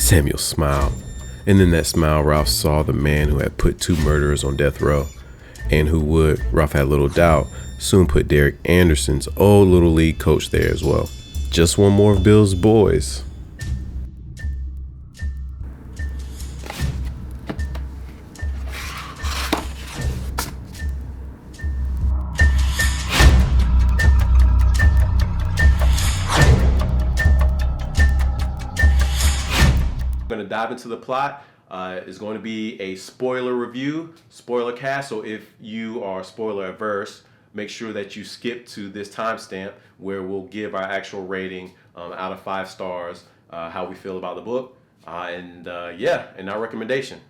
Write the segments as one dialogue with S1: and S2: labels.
S1: Samuel smiled, and in that smile Ralph saw the man who had put 2 murderers on death row, and who would, Ralph had little doubt, soon put Derek Anderson's old Little League coach there as well. Just one more of Bill's boys. Going to dive into the plot. Is going to be a spoiler review, spoiler cast. So if you are spoiler averse, make sure that you skip to this timestamp where we'll give our actual rating out of 5 stars, how we feel about the book, and our recommendation.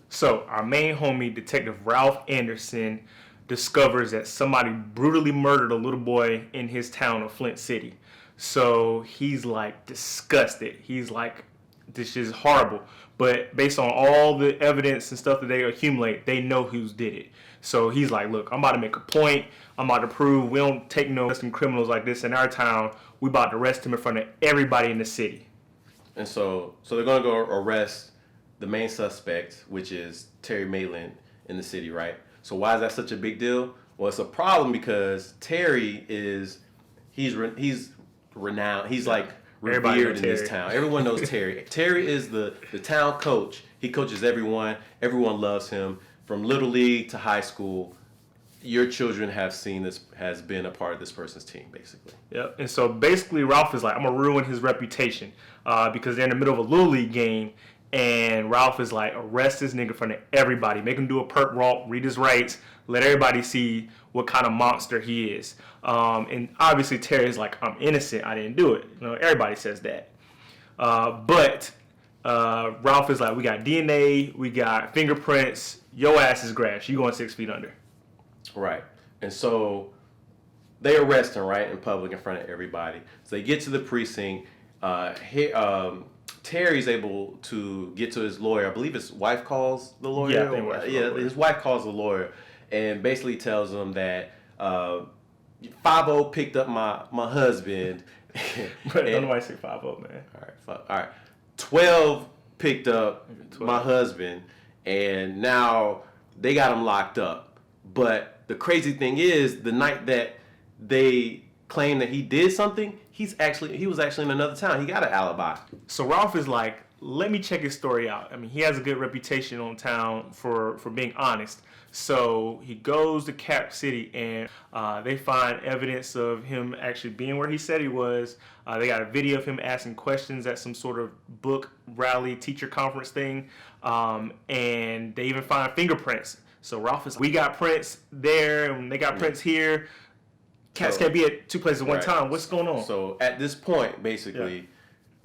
S2: So our main homie, Detective Ralph Anderson, discovers that somebody brutally murdered a little boy in his town of Flint City. So he's like disgusted. He's like, this is horrible. But based on all the evidence and stuff that they accumulate, they know who's did it. So he's like, look, I'm about to make a point. I'm about to prove we don't take no some criminals like this in our town. We about to arrest him in front of everybody in the city.
S1: And so they're going to go arrest the main suspect, which is Terry Maitland in the city, right? So why is that such a big deal? Well, it's a problem because Terry he's renowned. He's like revered in this town. Everyone knows Terry. Terry is the town coach. He coaches everyone. Everyone loves him. From Little League to high school, your children have seen this, has been a part of this person's team, basically.
S2: Yep. And so basically Ralph is like, I'm going to ruin his reputation because they're in the middle of a Little League game. And Ralph is like, arrest this nigga in front of everybody. Make him do a perp walk, read his rights, let everybody see what kind of monster he is. And obviously Terry's like, I'm innocent. I didn't do it. You know, everybody says that. But Ralph is like, we got DNA, we got fingerprints. Your ass is grass. You going 6 feet under.
S1: Right. And so they arrest him, right, in public in front of everybody. So they get to the precinct. Terry's able to get to his lawyer. I believe his wife calls the lawyer.
S2: Yeah, I think
S1: his wife calls the lawyer and basically tells him that 5-0 picked up my husband.
S2: Don't nobody say 5-0, man.
S1: All right. 12 picked up my husband, and now they got him locked up. But the crazy thing is, the night that they claim that he did something, he was actually in another town. He got an alibi.
S2: So Ralph is like, let me check his story out. I mean, he has a good reputation on town for being honest. So he goes to Cap City, and they find evidence of him actually being where he said he was. They got a video of him asking questions at some sort of book rally, teacher conference thing. And they even find fingerprints. So Ralph is like, we got prints there, and they got prints here. Cats can't be at 2 places at one time. What's going on?
S1: So at this point, basically,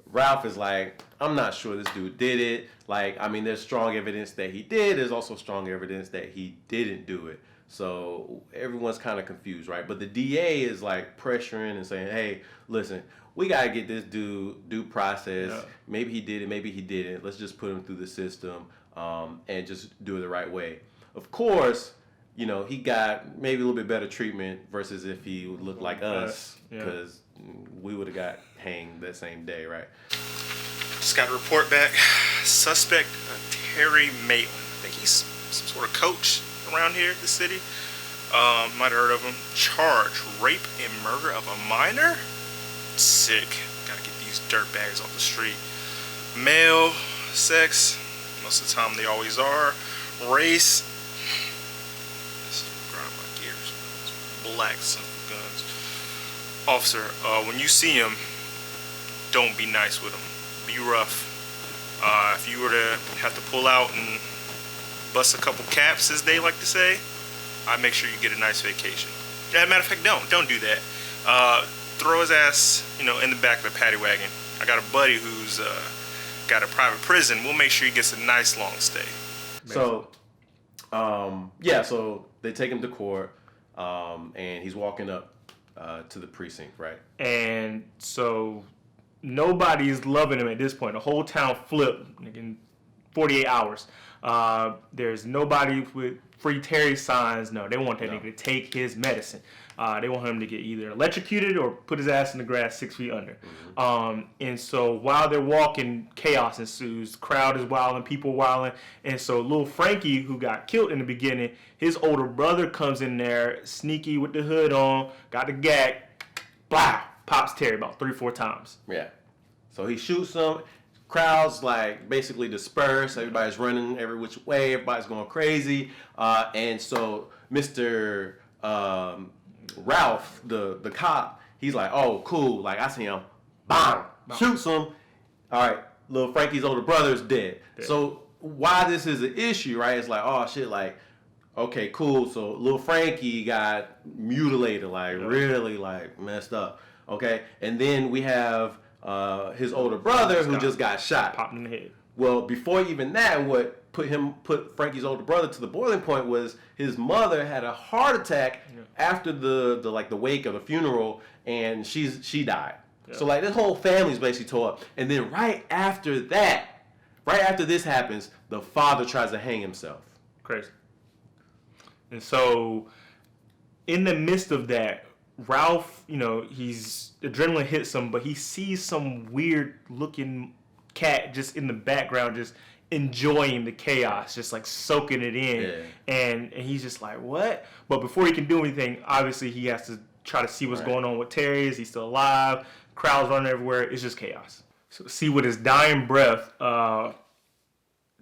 S1: Ralph is like, I'm not sure this dude did it. Like, I mean, there's strong evidence that he did. There's also strong evidence that he didn't do it. So everyone's kind of confused, right? But the DA is like pressuring and saying, hey, listen, we got to get this dude due process. Yeah. Maybe he did it. Maybe he didn't. Let's just put him through the system and just do it the right way. Of course, you know, he got maybe a little bit better treatment versus if he looked like us, because we would have got hanged that same day, right?
S3: Just got a report back. Suspect Terry Maitland. I think he's some sort of coach around here in the city. Might have heard of him. Charged rape and murder of a minor? Sick. Gotta get these dirtbags off the street. Male, sex, most of the time they always are. Race, black son of guns. Officer, when you see him, don't be nice with him. Be rough. If you were to have to pull out and bust a couple caps, as they like to say, I'd make sure you get a nice vacation. As a matter of fact, don't do that. Throw his ass, in the back of the paddy wagon. I got a buddy who's got a private prison. We'll make sure he gets a nice long stay.
S1: So, so they take him to court. And he's walking up to the precinct, right?
S2: And so nobody's loving him at this point. The whole town flipped in 48 hours. There's nobody free Terry signs. No, they want that nigga to take his medicine. They want him to get either electrocuted or put his ass in the grass 6 feet under. And so while they're walking, chaos ensues. The crowd is wilding, people wilding. And so little Frankie, who got killed in the beginning, his older brother comes in there, sneaky with the hood on, got the gag, blah, pops Terry about 3-4 times.
S1: Yeah. So he shoots him. Crowds like basically disperse. Everybody's running every which way. Everybody's going crazy. And so Mr. Ralph, the cop, he's like, oh, cool. Like, I see him. Bang! Shoots him. All right. Little Frankie's older brother is dead. So why this is an issue, right? It's like, oh, shit, like, okay, cool. So little Frankie got mutilated, like, really, like, messed up. Okay? And then we have his older brother who just got shot.
S2: Popped in the head.
S1: Well, before even that, what put Frankie's older brother to the boiling point was his mother had a heart attack after the wake of the funeral, and she died. Yeah. So like this whole family's basically tore up. And then right after this happens, the father tries to hang himself.
S2: Crazy. And so in the midst of that, Ralph, he's adrenaline hits him, but he sees some weird looking cat just in the background, just enjoying the chaos, just like soaking it in. Yeah. And he's just like, what? But before he can do anything, obviously he has to try to see what's going on with Terry. Is he still alive? Crowds running everywhere. It's just chaos. So see, with his dying breath,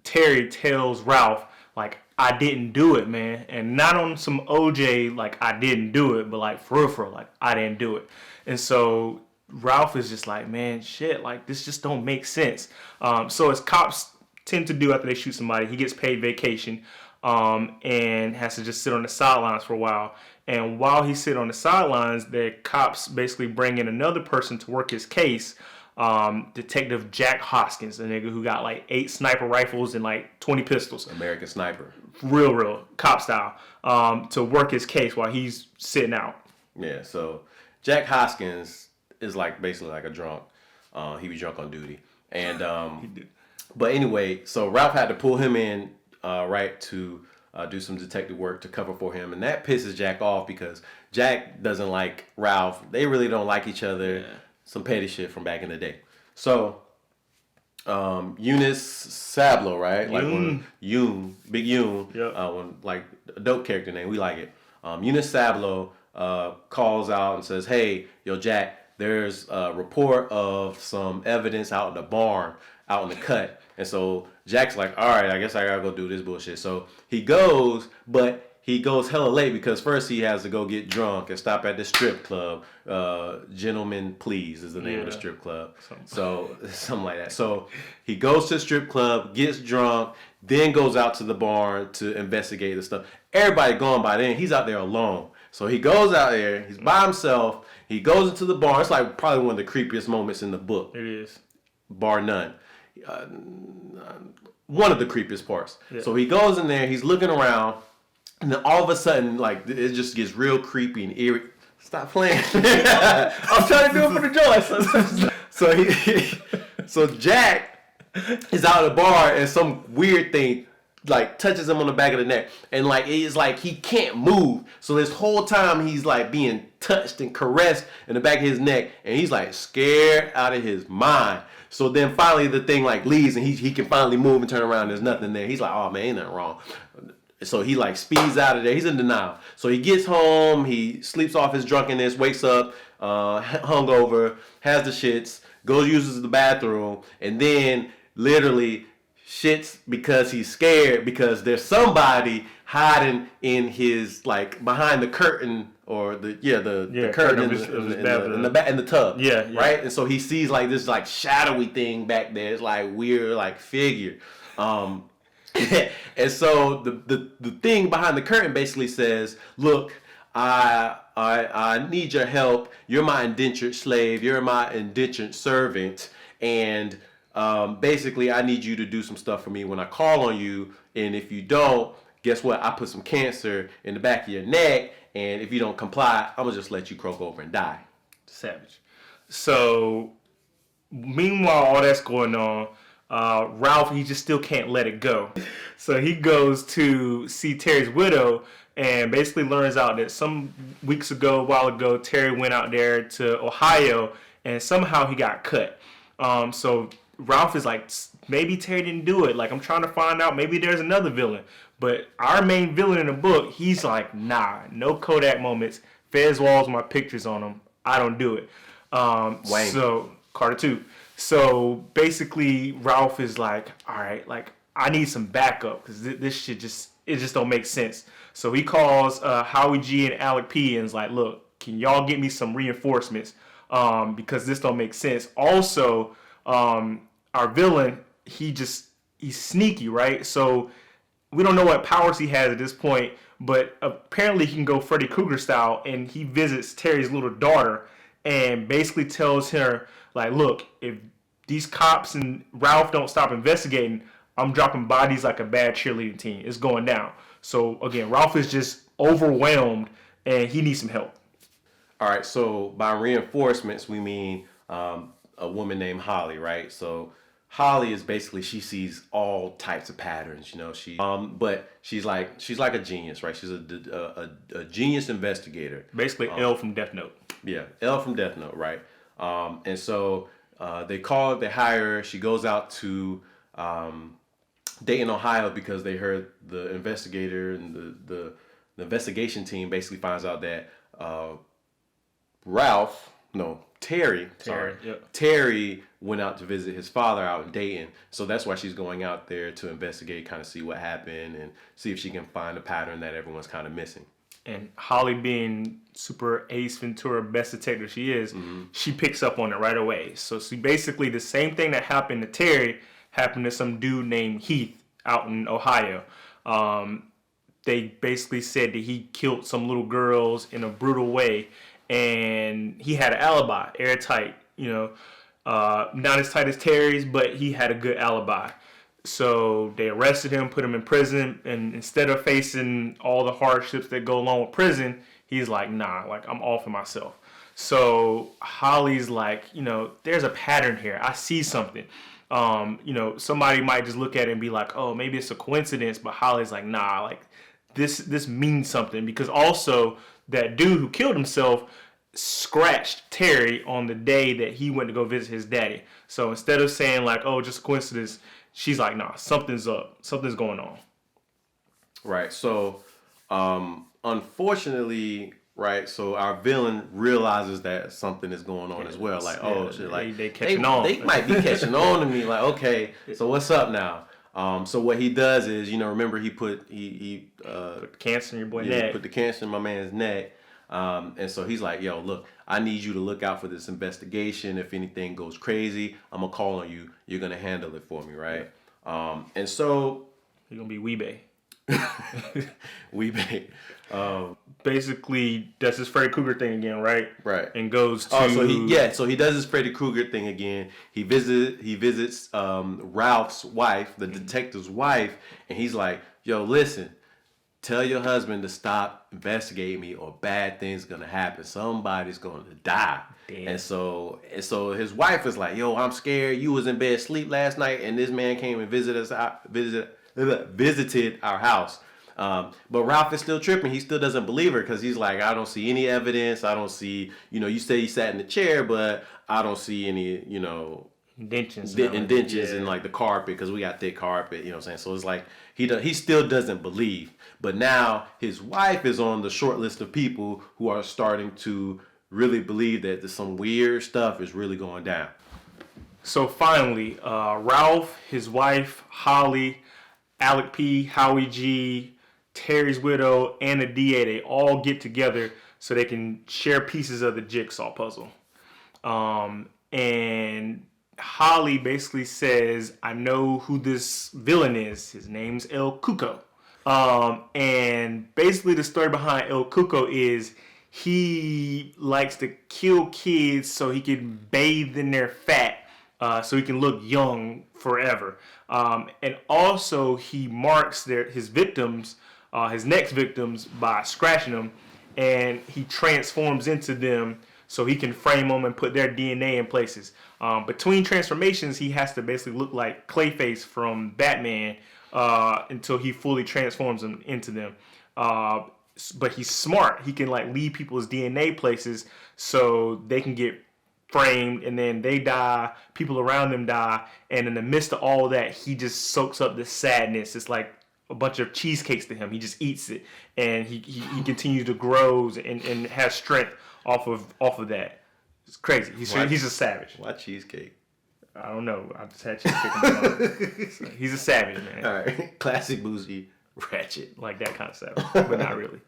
S2: Terry tells Ralph, like, I didn't do it, man. And not on some OJ, like, I didn't do it, but like, for real, like, I didn't do it. And so Ralph is just like, man, shit, like, this just don't make sense. So as cops tend to do after they shoot somebody, he gets paid vacation and has to just sit on the sidelines for a while. And while he's sitting on the sidelines, the cops basically bring in another person to work his case. Detective Jack Hoskins, a nigga who got like 8 sniper rifles and like 20 pistols.
S1: American Sniper.
S2: Real, cop style, to work his case while he's sitting out.
S1: Yeah, so Jack Hoskins is like basically like a drunk. He was drunk on duty. And
S2: He did.
S1: But anyway, so Ralph had to pull him in, to do some detective work to cover for him. And that pisses Jack off because Jack doesn't like Ralph. They really don't like each other. Yeah. Some petty shit from back in the day. So, Eunice Sablo, right? Like when Big Yoon, when like a dope character name, we like it. Eunice Sablo calls out and says, "Hey, yo, Jack, there's a report of some evidence out in the barn, out in the cut." And so Jack's like, "All right, I guess I gotta go do this bullshit." So he goes, but he goes hella late because first he has to go get drunk and stop at the strip club. Gentlemen Please is the name of the strip club. So something like that. So he goes to the strip club, gets drunk, then goes out to the barn to investigate the stuff. Everybody gone by then. He's out there alone. So he goes out there. He's by himself. He goes into the barn. It's like probably one of the creepiest moments in the book.
S2: It is.
S1: Bar none. One of the creepiest parts. Yeah. So he goes in there. He's looking around. And then all of a sudden, like, it just gets real creepy and eerie. Stop playing. I'm trying to do it for the joy. So Jack is out of the bar and some weird thing, like, touches him on the back of the neck. And, like, it's like he can't move. So this whole time he's, like, being touched and caressed in the back of his neck. And he's, like, scared out of his mind. So then finally the thing, like, leaves and he can finally move and turn around. There's nothing there. He's like, oh, man, ain't nothing wrong. So he like speeds out of there. He's in denial. So he gets home. He sleeps off his drunkenness. Wakes up, hungover, has the shits. Goes uses the bathroom, and then literally shits because he's scared because there's somebody hiding in his like behind the curtain or the curtain in the tub. Yeah. Right. And so he sees like this like shadowy thing back there. It's like weird like figure. And so the thing behind the curtain basically says, look, I need your help. You're my indentured slave. You're my indentured servant. And basically I need you to do some stuff for me when I call on you. And if you don't, guess what? I put some cancer in the back of your neck. And if you don't comply, I'm going to just let you croak over and die.
S2: Savage. So meanwhile, all that's going on, Ralph, he just still can't let it go. So he goes to see Terry's widow and basically learns out that some weeks ago, a while ago, Terry went out there to Ohio and somehow he got cut. So Ralph is like, maybe Terry didn't do it. Like, I'm trying to find out. Maybe there's another villain. But our main villain in the book, he's like, nah, no Kodak moments. Fez walls with my pictures on them. I don't do it.
S1: Wayne.
S2: So, Carter 2. So basically, Ralph is like, all right, like, I need some backup because this shit just don't make sense. So he calls Howie G and Alec P and is like, look, can y'all get me some reinforcements? Because this don't make sense. Also, our villain, he's sneaky, right? So we don't know what powers he has at this point, but apparently he can go Freddy Krueger style, and he visits Terry's little daughter and basically tells her, like, look, if these cops and Ralph don't stop investigating, I'm dropping bodies like a bad cheerleading team. It's going down. So again, Ralph is just overwhelmed and he needs some help.
S1: All right, so by reinforcements, we mean a woman named Holly, right? So Holly is basically, she sees all types of patterns, you know. But she's like a genius, right? She's a genius investigator.
S2: Basically, L from Death Note.
S1: Yeah, L from Death Note, right? And so they hire her. She goes out to Dayton, Ohio, because they heard the investigator and the investigation team basically finds out that Terry went out to visit his father out in Dayton. So that's why she's going out there to investigate, kind of see what happened and see if she can find a pattern that everyone's kind of missing.
S2: And Holly, being super Ace Ventura, best detective she is, she picks up on it right away. So see, basically the same thing that happened to Terry happened to some dude named Heath out in Ohio. They basically said that he killed some little girls in a brutal way, and he had an alibi, airtight, you know, not as tight as Terry's, but he had a good alibi. So they arrested him, put him in prison, and instead of facing all the hardships that go along with prison, he's like, nah, like, I'm offing myself. So Holly's like, you know, there's a pattern here. I see something. You know, somebody might just look at it and be like, oh, maybe it's a coincidence, but Holly's like, nah, like, this means something, because also that dude who killed himself scratched Terry on the day that he went to go visit his daddy. So instead of saying like, oh, just a coincidence, she's like, nah, something's up. Something's going on.
S1: Right. So, unfortunately, right, so our villain realizes that something is going on as well. Like, oh, shit, like,
S2: they catching on.
S1: They might be catching on to me. Like, okay, so what's up now? So what he does is, you know, remember he put
S2: cancer in your boy's neck.
S1: Put the cancer in my man's neck. And so he's like, yo, look, I need you to look out for this investigation. If anything goes crazy, I'm going to call on you. You're going to handle it for me, right? And so...
S2: You're going to be Weebay.
S1: Weebay.
S2: Basically, does his Freddy Krueger thing again, right?
S1: Right.
S2: And goes to...
S1: So he does his Freddy Krueger thing again. He visits Ralph's wife, the detective's wife, and he's like, yo, listen, tell your husband to stop investigating me or bad things gonna happen. Somebody's gonna die. Damn. And so his wife is like, yo, I'm scared. You was in bed asleep last night and this man came and visited our house. But Ralph is still tripping. He still doesn't believe her because he's like, I don't see any evidence. I don't see, you know, you say he sat in the chair, but I don't see any, you know,
S2: indentions
S1: in like the carpet, because we got thick carpet, you know what I'm saying? So it's like he still doesn't believe. But now his wife is on the short list of people who are starting to really believe that there's some weird stuff is really going down.
S2: So finally, Ralph, his wife, Holly, Alec P, Howie G, Terry's widow, and the DA, they all get together so they can share pieces of the jigsaw puzzle. And Holly basically says, I know who this villain is. His name's El Cuco. And basically the story behind El Cuco is he likes to kill kids so he can bathe in their fat, so he can look young forever. And also he marks his victims, his next victims, by scratching them, and he transforms into them so he can frame them and put their DNA in places. Between transformations, he has to basically look like Clayface from Batman until he fully transforms them into them. But he's smart. He can like leave people's DNA places so they can get framed, and then they die, people around them die, and in the midst of all that, he just soaks up the sadness. It's like a bunch of cheesecakes to him. He just eats it, and he continues to grow and has strength off of that. It's crazy. He's a savage.
S1: Why cheesecake?
S2: I don't know. I just had cheesecake. So he's a savage, man.
S1: All right, classic bougie ratchet,
S2: like that kind of savage, but not really.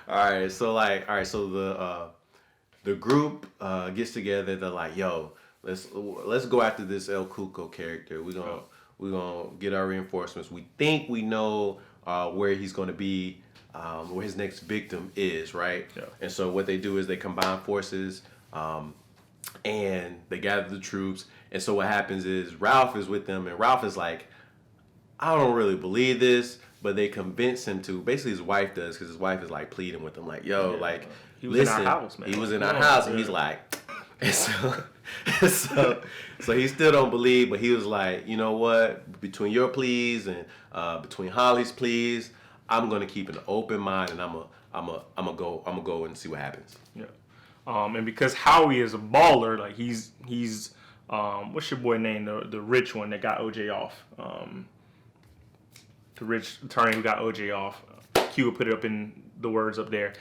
S1: All right, so the group gets together. They're like, "Yo, let's go after this El Cuco character. We're gonna get our reinforcements. We think we know where he's gonna be, where his next victim is, right?"
S2: Yeah.
S1: And so what they do is they combine forces, and they gather the troops. And so what happens is Ralph is with them, and Ralph is like, "I don't really believe this," but they convince him to. Basically, his wife does, because his wife is like pleading with him, like, "Yo, like."
S2: He was in our house, man.
S1: He was in our house, and he's like, and so he still don't believe, but he was like, you know what? Between your pleas and between Holly's pleas, I'm gonna keep an open mind, and I'm gonna go and see what happens.
S2: Yeah. And because Howie is a baller, like he's what's your boy name? The rich one that got OJ off. The rich attorney who got OJ off. Q will put it up in the words up there.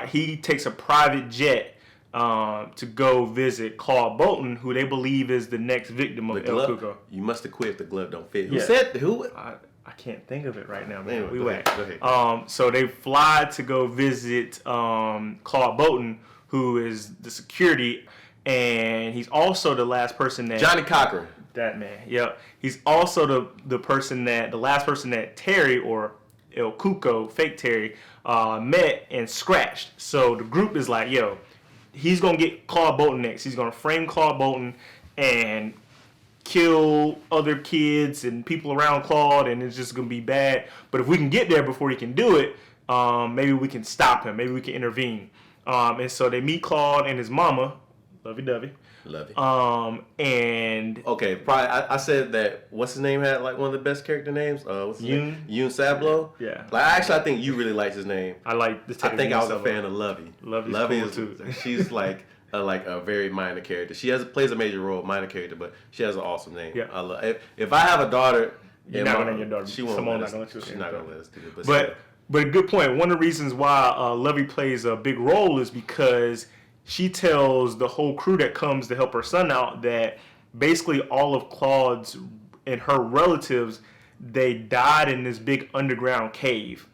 S2: He takes a private jet to go visit Claude Bolton, who they believe is the next victim of El Cuco.
S1: You must have quit if the glove don't fit. Who
S2: Yeah.
S1: said who?
S2: I can't think of it right now, man.
S1: Anyway,
S2: We
S1: go
S2: whack.
S1: ahead.
S2: So they fly to go visit Claude Bolton, who is the security, and he's also the last person that
S1: Johnny Cochran.
S2: That man, yep. He's also the last person that Terry or El Cuco, fake Terry, met and scratched. So the group is like, yo, he's gonna get Claude Bolton next. He's gonna frame Claude Bolton and kill other kids and people around Claude, and it's just gonna be bad. But if we can get there before he can do it, maybe we can stop him. Maybe we can intervene. And so they meet Claude and his mama, lovey-dovey.
S1: Love it.
S2: And
S1: okay, probably I said that what's his name had like one of the best character names. What's his name? Yoon Sablo.
S2: Yeah.
S1: Like actually, I think you really liked his name.
S2: I like the.
S1: I think I was a fan of Lovey.
S2: Lovey cool too.
S1: She's like a very minor character. She plays a major role, minor character, but she has an awesome name.
S2: Yeah.
S1: I love. If I have a daughter,
S2: you're not gonna name your daughter.
S1: She won't.
S2: Simone
S1: She's not gonna let us do it.
S2: But a good point. One of the reasons why Lovey plays a big role is because she tells the whole crew that comes to help her son out that basically all of Claude's and her relatives, they died in this big underground cave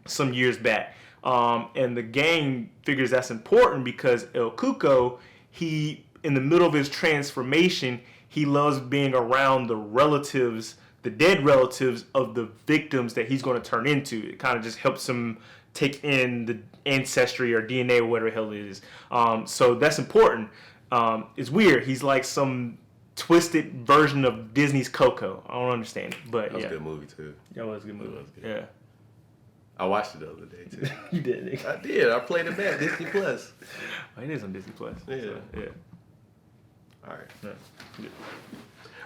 S2: some years back. And the gang figures that's important because El Cuco, he, in the middle of his transformation, he loves being around the relatives, the dead relatives of the victims that he's going to turn into. It kind of just helps him take in the ancestry or DNA or whatever the hell it is. So that's important. It's weird. He's like some twisted version of Disney's Coco. I don't understand it, but
S1: that was a good movie too.
S2: That was a good movie. Yeah.
S1: I watched it the other day too.
S2: You did, nigga.
S1: I did. I played it back. Disney Plus.
S2: Oh, it is on Disney Plus.
S1: Yeah.
S2: So, yeah.
S1: All right.
S2: Yeah.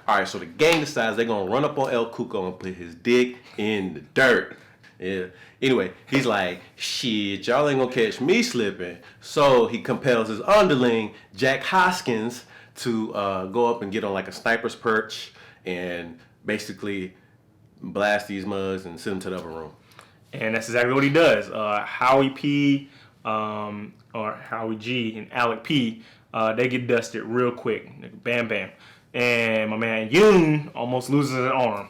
S1: All right. So the gang decides they're gonna run up on El Cuco and put his dick in the dirt. Yeah. Anyway, he's like, shit, y'all ain't gonna catch me slipping. So he compels his underling, Jack Hoskins, to go up and get on like a sniper's perch and basically blast these mugs and send them to the other room.
S2: And that's exactly what he does. Howie P, or Howie G, and Alec P, they get dusted real quick. Bam, bam. And my man Yoon almost loses an arm.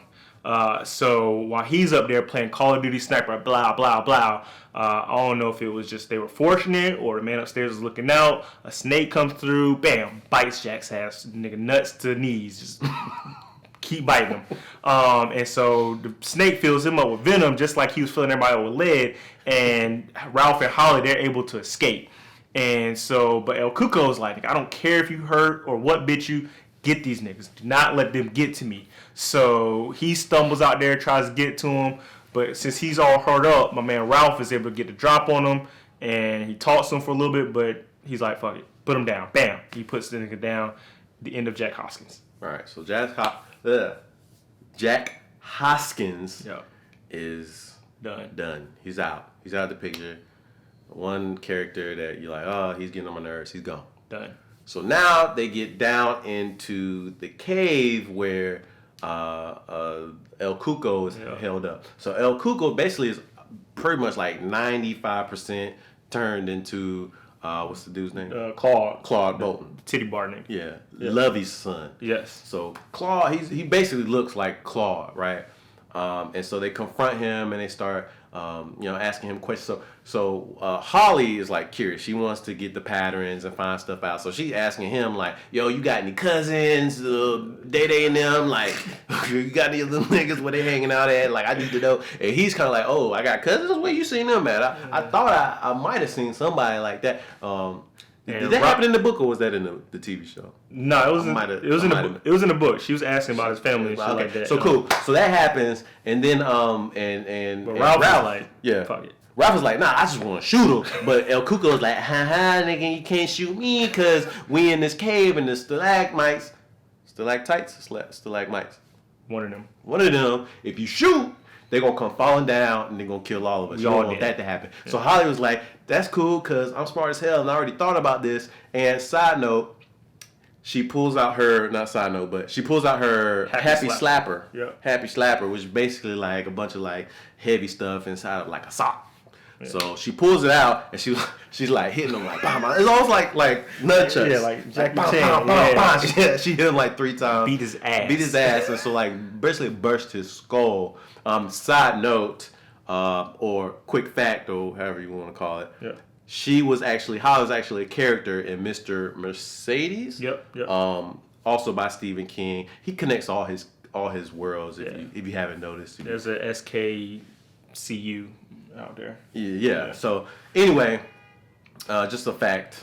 S2: So while he's up there playing Call of Duty Sniper, blah, blah, blah, I don't know if it was just they were fortunate or the man upstairs was looking out. A snake comes through, bam, bites Jack's ass. Nigga nuts to knees. Just keep biting him. And so the snake fills him up with venom just like he was filling everybody up with lead. And Ralph and Holly, they're able to escape. And so, but El Cuco's like, I don't care if you hurt or what bit you, get these niggas. Do not let them get to me. So he stumbles out there, tries to get to him. But since he's all hurt up, my man Ralph is able to get the drop on him. And he talks to him for a little bit, but he's like, fuck it. put him down. Bam. He puts the nigga down. The end of Jack Hoskins.
S1: All right, so Jack Hoskins is done. He's out. He's out of the picture. One character that you're like, oh, he's getting on my nerves. He's gone.
S2: Done.
S1: So now they get down into the cave where El Cuco is held up. So El Cuco basically is pretty much like 95% turned into what's the dude's name?
S2: Claude
S1: Bolton.
S2: Titty bar name.
S1: Yeah. Lovey's son.
S2: Yes.
S1: So Claude, he basically looks like Claude, right? And so they confront him and they start, asking him questions. So Holly is like curious. She wants to get the patterns and find stuff out. So she's asking him like, yo, you got any cousins? Day and them? Like, you got any little niggas where they hanging out at? Like, I need to know. And he's kind of like, oh, I got cousins? Where you seen them at? I thought I might have seen somebody like that. Did that happen in the book or was that in the TV show?
S2: No, it was in the book. She was asking about his family and shit like that.
S1: So cool. So that happens, and then
S2: But Ralph was like, fuck it.
S1: Ralph was like, nah, I just want to shoot him. But El Cuco was like, nigga, you can't shoot me because we in this cave and the stalagmites. One of them. If you shoot, they're going to come falling down and they're going to kill all of us. You don't want that to happen. Yeah. So Holly was like, that's cool because I'm smart as hell and I already thought about this. And side note, she pulls out her Happy Slapper. Yeah. Happy Slapper, which is basically like a bunch of like heavy stuff inside of like a sock. Yeah. So she pulls it out and she's like hitting him like, bam, it's almost like nunchucks.
S2: Yeah, like Jackie
S1: Chan. Yeah, she hit him like 3 times.
S2: Beat his ass.
S1: And so like basically burst his skull. Side note, or quick fact, or however you want to call it. Yeah. Holly was actually a character in Mr. Mercedes. Yep. Also by Stephen King. He connects all his worlds. If you haven't noticed.
S2: There's a SKCU out there.
S1: Yeah. So anyway, just a fact.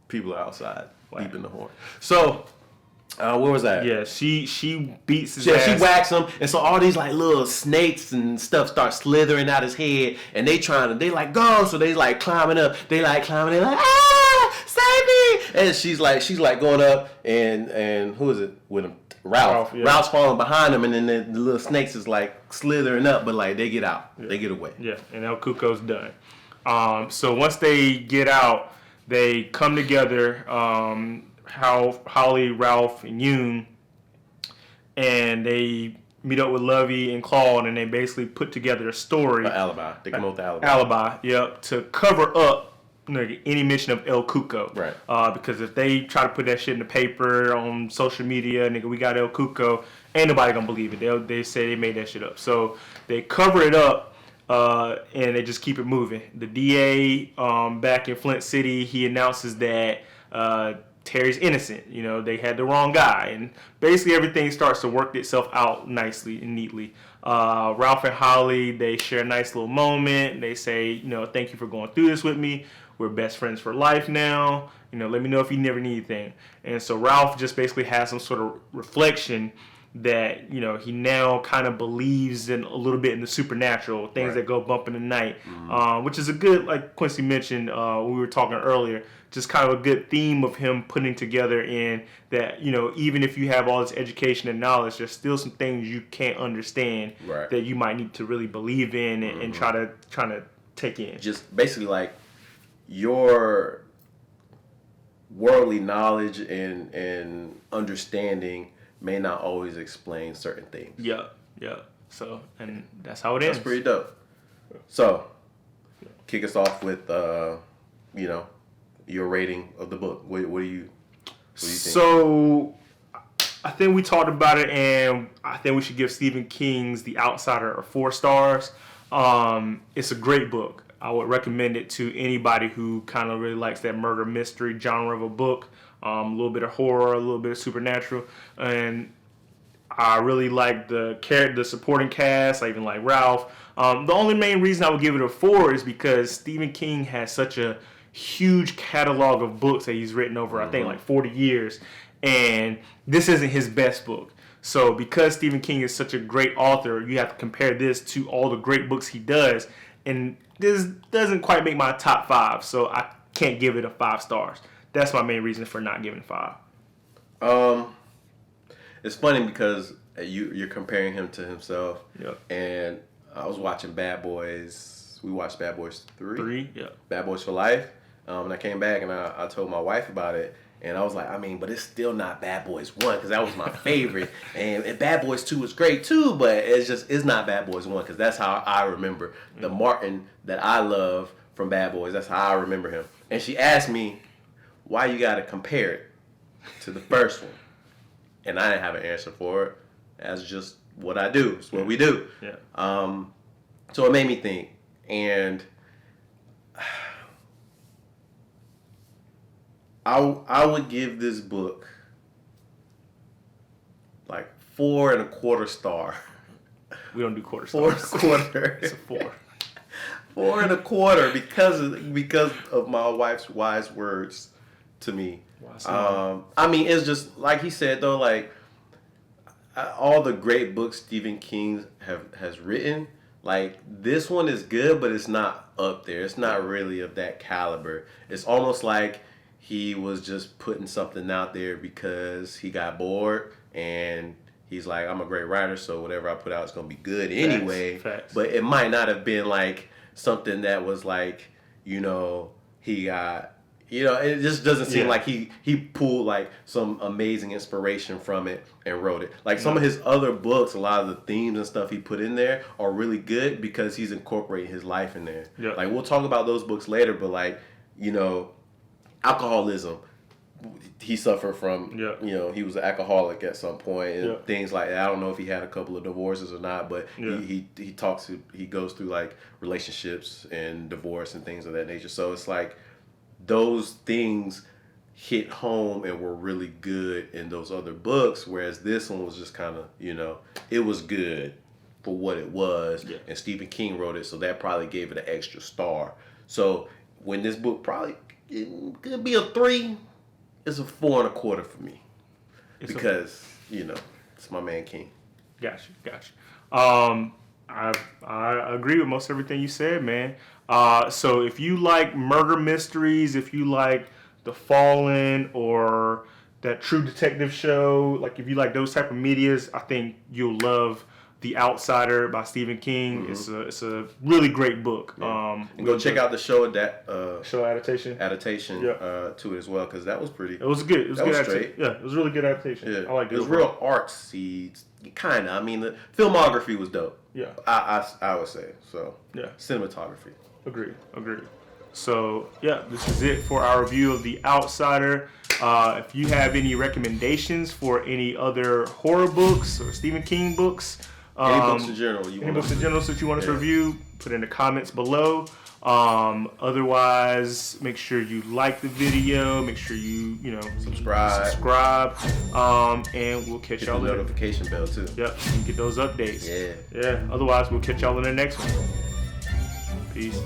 S1: People are outside beeping the horn. So. Where was that?
S2: Yeah, she beats his ass.
S1: She whacks him, and so all these like little snakes and stuff start slithering out his head, and they like go, so they like climbing up, they like save me, and she's like going up, and who is it with him? Ralph. Yeah. Ralph's falling behind him, and then the little snakes is like slithering up, but like they get out, they get away.
S2: Yeah, and El Cuco's done. So once they get out, they come together. Holly, Ralph, and Yoon, and they meet up with Lovey and Claude, and they basically put together a story.
S1: Alibi. They come up with the alibi.
S2: Alibi, yep, to cover up any mention of El Cuco.
S1: Right.
S2: Because if they try to put that shit in the paper, on social media, nigga, we got El Cuco, ain't nobody gonna believe it. They say they made that shit up. So they cover it up, and they just keep it moving. The DA back in Flint City, he announces that Terry's innocent. They had the wrong guy, and basically everything starts to work itself out nicely and neatly. Ralph and Holly, they share a nice little moment. They say, thank you for going through this with me. We're best friends for life now. Let me know if you never need anything. And so Ralph just basically has some sort of reflection that he now kind of believes in a little bit in the supernatural, things that go bump in the night, which is a good, like Quincy mentioned when we were talking earlier, just kind of a good theme of him putting together in that, even if you have all this education and knowledge, there's still some things you can't understand that you might need to really believe in and try to take in.
S1: Just basically like your worldly knowledge and understanding may not always explain certain things.
S2: Yeah. So, and that's how it is.
S1: That's pretty dope. So, kick us off with, your rating of the book. What do you think?
S2: So, I think we talked about it, and I think we should give Stephen King's The Outsider 4 stars. It's a great book. I would recommend it to anybody who kind of really likes that murder mystery genre of a book. A little bit of horror, a little bit of supernatural, and I really like the supporting cast. I even like Ralph. The only main reason I would give it a 4 is because Stephen King has such a huge catalog of books that he's written over, I think, like 40 years, and this isn't his best book. So because Stephen King is such a great author, you have to compare this to all the great books he does, and this doesn't quite make my top 5, so I can't give it a 5 stars. that's my main reason for not giving 5.
S1: It's funny because you're comparing him to himself.
S2: Yep.
S1: And I was watching Bad Boys. We watched Bad Boys 3.
S2: 3, yeah.
S1: Bad Boys for Life. And I came back and I told my wife about it. And I was like, I mean, but it's still not Bad Boys 1 because that was my favorite. and Bad Boys 2 was great too, but it's not Bad Boys 1 because that's how I remember the Martin that I love from Bad Boys. That's how I remember him. And she asked me, why you got to compare it to the first one? And I didn't have an answer for it. That's just what I do. It's what we do.
S2: Yeah.
S1: So it made me think. And I would give this book like 4.25 stars.
S2: We don't do quarter stars.
S1: 4.25.
S2: It's a 4.
S1: 4.25 because of my wife's wise words to me. I mean, it's just like he said though, like all the great books Stephen King has written, like this one is good, but it's not up there. It's not really of that caliber. It's almost like he was just putting something out there because he got bored and he's like, I'm a great writer, so whatever I put out is gonna be good anyway.
S2: Facts.
S1: But it might not have been like something that was like, you know, he got, you know, it just doesn't seem like he pulled like some amazing inspiration from it and wrote it. Like some of his other books, a lot of the themes and stuff he put in there are really good because he's incorporating his life in there.
S2: Yeah.
S1: Like we'll talk about those books later, but like, you know, alcoholism, he suffered from, you know, he was an alcoholic at some point and things like that. I don't know if he had a couple of divorces or not, but he goes through like relationships and divorce and things of that nature. So it's like those things hit home and were really good in those other books, whereas this one was just kind of, you know, it was good for what it was, and Stephen King wrote it, so that probably gave it an extra star. So when this book probably it could be a 3, it's a 4.25 for me, because you know it's my man King.
S2: Gotcha. I agree with most everything you said, man. So if you like murder mysteries, if you like The Fallen or that True Detective show, like if you like those type of medias, I think you'll love The Outsider by Stephen King. Mm-hmm. It's a really great book.
S1: Yeah. And go check out the show
S2: show adaptation
S1: to it as well, because that was pretty.
S2: It was good. It was
S1: that
S2: good.
S1: Was straight.
S2: Yeah, it was really good adaptation.
S1: Yeah.
S2: I liked it.
S1: It was real artsy, kind of. I mean, the filmography was dope.
S2: Yeah,
S1: I would say so.
S2: Yeah,
S1: cinematography.
S2: Agreed. So yeah, this is it for our review of The Outsider. If you have any recommendations for any other horror books or Stephen King books,
S1: any books in general
S2: that you want us to review, put in the comments below. Otherwise, make sure you like the video. Make sure you subscribe. And we'll catch y'all
S1: later. Notification bell too.
S2: Yep, you can get those updates.
S1: Yeah.
S2: Otherwise, we'll catch y'all in the next one. Peace.